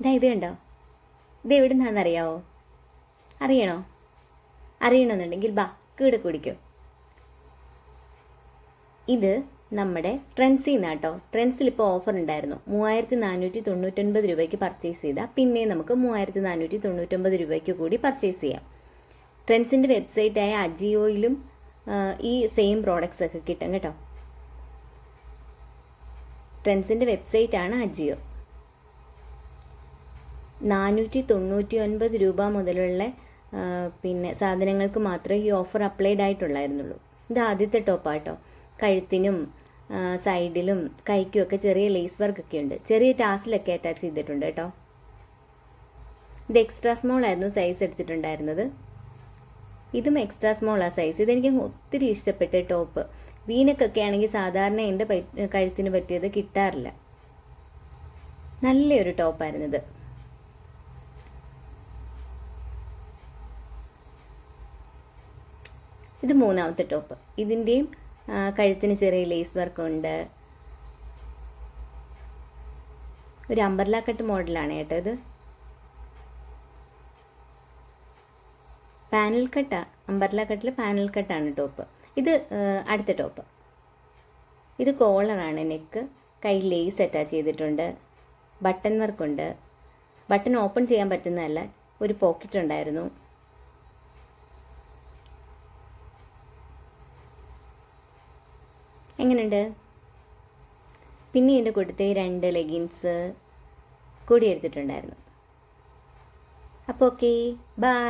ഇതാ ഇത് കണ്ടോ, ഇത് എവിടെ നിന്നാണെന്നറിയാവോ? അറിയണോ? അറിയണമെന്നുണ്ടെങ്കിൽ ബാ കീടെ കുടിക്കോ. ഇത് നമ്മുടെ ട്രെൻഡ്സിൽ നിന്നാട്ടോ. ട്രെൻഡ്സിൽ ഇപ്പോൾ ഓഫർ ഉണ്ടായിരുന്നു. 3499 രൂപയ്ക്ക് പർച്ചേസ് ചെയ്താൽ പിന്നെ നമുക്ക് 3499 രൂപയ്ക്ക് കൂടി പർച്ചേസ് ചെയ്യാം. ട്രെൻഡ്സിൻ്റെ വെബ്സൈറ്റായ അജിയോയിലും ഈ സെയിം പ്രോഡക്റ്റ്സ് ഒക്കെ കിട്ടും കേട്ടോ. ട്രെൻഡ്സിൻ്റെ വെബ്സൈറ്റാണ് അജിയോ. 499 രൂപ മുതലുള്ള പിന്നെ സാധനങ്ങൾക്ക് മാത്രമേ ഈ ഓഫർ അപ്ലൈഡ് ആയിട്ടുള്ളായിരുന്നുള്ളൂ. ഇത് ആദ്യത്തെ ടോപ്പാട്ടോ. കഴുത്തിനും സൈഡിലും കൈക്കും ഒക്കെ ചെറിയ ലേസ് വർക്ക് ഒക്കെ ഉണ്ട്. ചെറിയ ടാസിലൊക്കെ അറ്റാച്ച് ചെയ്തിട്ടുണ്ട് കേട്ടോ. ഇത് എക്സ്ട്രാ സ്മോൾ ആയിരുന്നു സൈസ് എടുത്തിട്ടുണ്ടായിരുന്നത്. ഇതും എക്സ്ട്രാ സ്മോൾ ആ സൈസ്. ഇതെനിക്ക് ഒത്തിരി ഇഷ്ടപ്പെട്ട ടോപ്പ്. വീനക്കൊക്കെ ആണെങ്കിൽ സാധാരണ എൻ്റെ കഴുത്തിന് പറ്റിയത് കിട്ടാറില്ല. നല്ലൊരു ടോപ്പായിരുന്നത്. ഇത് മൂന്നാമത്തെ ടോപ്പ്. ഇതിൻ്റെയും കഴുത്തിന് ചെറിയ ലേസ് വർക്ക് ഉണ്ട്. ഒരു അംബർല കട്ട് മോഡലാണ് കേട്ടോ ഇത്. പാനൽ കട്ടാ, അംബർല കട്ടിൽ പാനൽ കട്ടാണ് ടോപ്പ്. ഇത് അടുത്ത ടോപ്പ്. ഇത് കോളറാണ്, നെക്ക്. കൈ ലേസ് അറ്റാച്ച് ചെയ്തിട്ടുണ്ട്. ബട്ടൺ വർക്കുണ്ട്. ബട്ടൺ ഓപ്പൺ ചെയ്യാൻ പറ്റുന്നതല്ല, ഒരു പോക്കറ്റ് ഉണ്ടായിരുന്നു. എങ്ങനെയുണ്ട്? പിന്നെ ഇതിൻ്റെ കൂട്ടത്തെ 2 ലെഗിൻസ് കൂടി എടുത്തിട്ടുണ്ടായിരുന്നു. അപ്പോൾ ഓക്കെ, ബൈ.